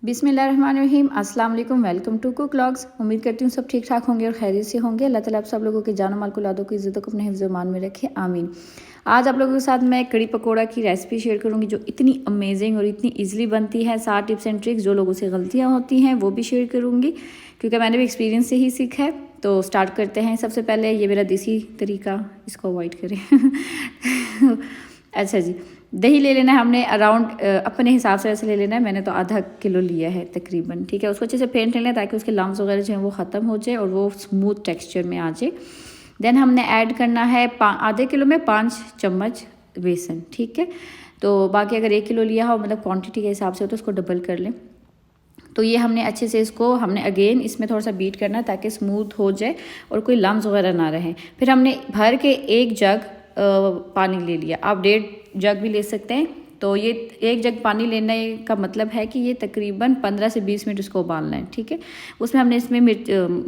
बिस्मिल्लाहिर्रहमानिर्रहीम, अस्सलाम वालेकुम, वेलकम टू कुक व्लॉग्स। उम्मीद करती हूँ सब ठीक ठाक होंगे और खैरियत से होंगे। अल्लाह ताला आप सब लोगों के जान माल को लादों की इज़्ज़त को अपने हिफ्ज़ मान में रखे, आमीन। आज आप लोगों के साथ मैं कड़ी पकौड़ा की रेसिपी शेयर करूँगी जो इतनी अमेजिंग और इतनी ईजिली बनती है। 7 टिप्स एंड ट्रिक्स जो लोगों से गलतियाँ होती हैं वो भी शेयर करूँगी, क्योंकि मैंने भी एक्सपीरियंस से ही सीखा है। तो स्टार्ट करते हैं। सबसे पहले ये मेरा देसी तरीका, इसको अवॉइड करें। अच्छा जी, दही ले लेना है हमने अराउंड अपने हिसाब से वैसे ले लेना है। मैंने तो आधा किलो लिया है तकरीबन, ठीक है। उसको अच्छे से फेंट लेना है ताकि उसके लम्स वगैरह जो हैं वो ख़त्म हो जाए और वो स्मूथ टेक्सचर में आ जाए। देन हमने ऐड करना है आधे किलो में 5 चम्मच बेसन, ठीक है। तो बाकी अगर 1 किलो लिया हो, मतलब क्वांटिटी के हिसाब से हो, तो उसको डबल कर लें। तो ये हमने अच्छे से इसको अगेन इसमें थोड़ा सा बीट करना है ताकि स्मूथ हो जाए और कोई लम्स वगैरह ना रहे। फिर हमने भर के 1 जग पानी ले लिया। आप 1.5 जग भी ले सकते हैं। तो ये 1 जग पानी लेने का मतलब है कि ये तकरीबन 15 से 20 मिनट इसको उबालना है, ठीक है। उसमें हमने इसमें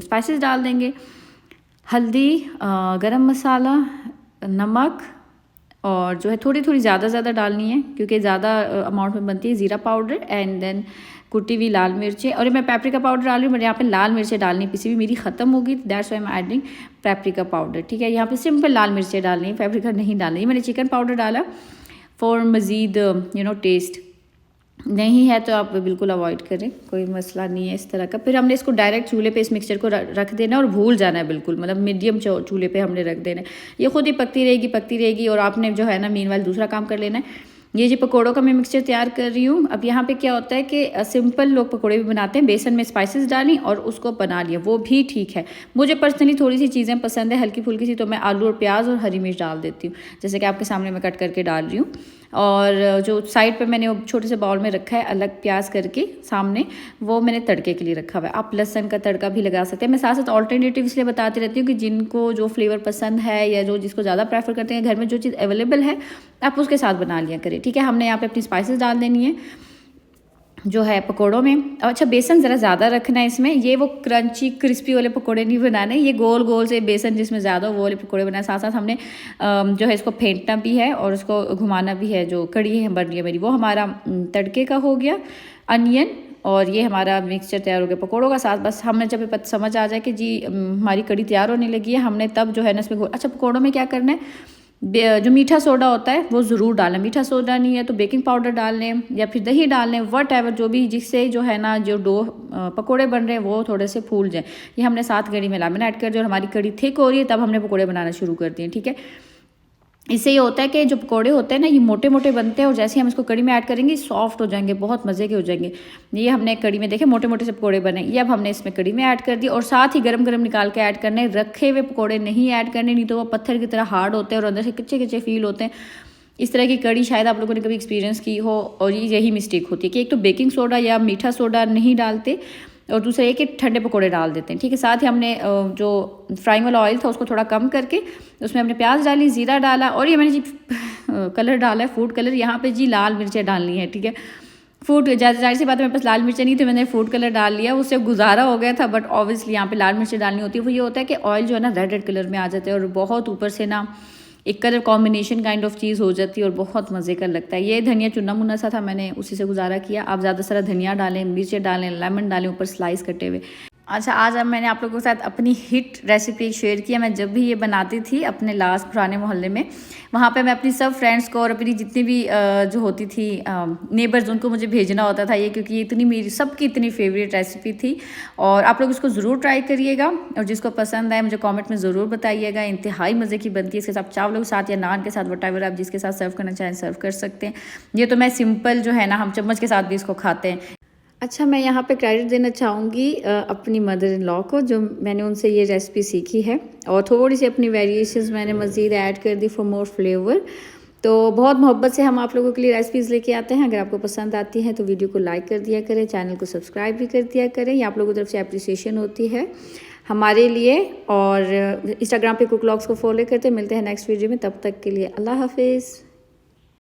स्पाइसेस डाल देंगे, हल्दी, गरम मसाला, नमक, और जो है थोड़ी थोड़ी ज़्यादा डालनी है क्योंकि ज़्यादा अमाउंट में बनती है। ज़ीरा पाउडर एंड देन कुटी हुई लाल मिर्चें, और मैं पेपरिका पाउडर डाल रही हूँ। मेरे यहाँ पे लाल मिर्चें डालनी, पिसी हुई मेरी ख़त्म होगी, that's why I am adding paprika powder, ठीक है। यहाँ पे सिंपल लाल मिर्चें डालनी है, पेपरिका नहीं डालनी। मैंने चिकन पाउडर डाला फॉर मज़ीद टेस्ट। नहीं है तो आप बिल्कुल अवॉइड करें, कोई मसला नहीं है इस तरह का। फिर हमने इसको डायरेक्ट चूल्हे पे इस मिक्सचर को रख देना और भूल जाना है बिल्कुल, मतलब मीडियम चूल्हे पे हमने रख देना है। ये खुद ही पकती रहेगी और आपने जो है ना मीनवाइल दूसरा काम कर लेना है। ये जो पकौड़ों का मैं मिक्सचर तैयार कर रही हूँ। अब यहाँ पे क्या होता है कि सिंपल लोग पकौड़े भी बनाते हैं, बेसन में स्पाइसेस डाली और उसको बना लिया, वो भी ठीक है। मुझे पर्सनली थोड़ी सी चीज़ें पसंद है हल्की फुल्की सी, तो मैं आलू और प्याज और हरी मिर्च डाल देती हूँ, जैसे कि आपके सामने मैं कट करके डाल रही हूँ। और जो साइड पे मैंने छोटे से बाउल में रखा है अलग प्याज करके सामने, वो मैंने तड़के के लिए रखा हुआ है। आप लहसुन का तड़का भी लगा सकते हैं। मैं साथ साथ ऑल्टरनेटिव इसलिए बताती रहती हूँ कि जिनको जो फ्लेवर पसंद है या जो जिसको ज़्यादा प्रेफर करते हैं, घर में जो चीज़ अवेलेबल है आप उसके साथ बना लिया करें, ठीक है। हमने यहाँ पे अपनी स्पाइसेस डाल देनी है जो है पकोड़ों में। अच्छा, बेसन ज़रा ज़्यादा रखना है इसमें। ये वो क्रंची क्रिस्पी वाले पकोड़े नहीं बनाने, ये गोल गोल से बेसन जिसमें ज़्यादा वो वाले पकोड़े बनाए। साथ साथ हमने जो है इसको फेंटना भी है और इसको घुमाना भी है। जो कड़ी है बन रही है मेरी, वो हमारा तड़के का हो गया, अनियन, और ये हमारा मिक्सचर तैयार हो गया पकोड़ों का साथ। बस हमने जब समझ आ जाए कि जी हमारी कड़ी तैयार होने लगी है, हमने तब जो है ना इसमें अच्छा पकोड़ों में क्या करना है, जो मीठा सोडा होता है वो ज़रूर डालें। मीठा सोडा नहीं है तो बेकिंग पाउडर डाल लें या फिर दही डाल लें, वट एवर जो भी, जिससे जो है ना जो डो पकोड़े बन रहे हैं वो थोड़े से फूल जाए। ये हमने साथ कड़ी में लेमन ऐड कर दिया और हमारी कड़ी थिक हो रही है, तब हमने पकोड़े बनाना शुरू कर दिए, ठीक है। इससे ये होता है कि जो पकोड़े होते हैं ना, ये मोटे मोटे बनते हैं और जैसे ही हम इसको कड़ी में ऐड करेंगे सॉफ्ट हो जाएंगे, बहुत मज़े के हो जाएंगे। ये हमने कड़ी में देखे मोटे मोटे से पकोड़े बने, ये अब हमने इसमें कड़ी में ऐड कर दिए। और साथ ही गरम गरम निकाल के ऐड करने, रखे हुए पकोड़े नहीं ऐड करने, नहीं तो वो पत्थर की तरह हार्ड होते हैं और अंदर से कच्चे कच्चे फील होते हैं। इस तरह की कड़ी शायद आप लोगों ने कभी एक्सपीरियंस की हो, और यही मिस्टेक होती है कि एक तो बेकिंग सोडा या मीठा सोडा नहीं डालते और दूसरा ये कि ठंडे पकोड़े डाल देते हैं, ठीक है। साथ ही हमने जो फ्राइंग वाला ऑयल था उसको थोड़ा कम करके उसमें हमने प्याज डाली, ज़ीरा डाला, और ये मैंने जी कलर डाला है फूड कलर। यहाँ पे जी लाल मिर्चें डालनी है, ठीक है। फूड जाहिर सी बात है मेरे पास लाल मिर्चें नहीं थी, मैंने फूड कलर डाल लिया, उससे गुजारा हो गया था। बट ऑब्वियसली यहाँ पे लाल मिर्चें डालनी होती है। वो ये होता है कि ऑयल जो है ना रेड कलर में आ जाता है और बहुत ऊपर से ना एक कलर कॉम्बिनेशन काइंड ऑफ चीज़ हो जाती है और बहुत मज़े का लगता है। ये धनिया चुना मुना सा था, मैंने उसी से गुजारा किया। आप ज़्यादा सारा धनिया डालें, मिर्चें डालें, लेमन डालें ऊपर स्लाइस कटे हुए। अच्छा, आज अब मैंने आप लोगों के साथ अपनी हिट रेसिपी शेयर किया। मैं जब भी ये बनाती थी अपने लास्ट पुराने मोहल्ले में, वहाँ पे मैं अपनी सब फ्रेंड्स को और अपनी जितनी भी जो होती थी नेबर्स, उनको मुझे भेजना होता था ये, क्योंकि ये इतनी मेरी सबकी इतनी फेवरेट रेसिपी थी। और आप लोग इसको ज़रूर ट्राई करिएगा और जिसको पसंद आए मुझे कॉमेंट में ज़रूर बताइएगा। इंतहाई मज़े की बनती है। इसके साथ चावलों के साथ या नान के साथ, वट आप जिसके साथ सर्व करना चाहें सर्व कर सकते हैं। ये तो मैं सिंपल जो है ना, हम चम्मच के साथ भी इसको खाते हैं। अच्छा, मैं यहाँ पे क्रेडिट देना चाहूँगी अपनी मदर इन लॉ को, जो मैंने उनसे ये रेसिपी सीखी है और थोड़ी सी अपनी वेरिएशंस मैंने मज़ीद ऐड कर दी फॉर मोर फ्लेवर। तो बहुत मोहब्बत से हम आप लोगों के लिए रेसिपीज़ लेके आते हैं। अगर आपको पसंद आती है तो वीडियो को लाइक कर दिया करें, चैनल को सब्सक्राइब भी कर दिया करें। ये आप लोगों की तरफ से अप्रिसिएशन होती है हमारे लिए। और इंस्टाग्राम पे कुक व्लॉग्स को फॉलो करते। मिलते हैं नेक्स्ट वीडियो में, तब तक के लिए अल्लाह हाफिज़।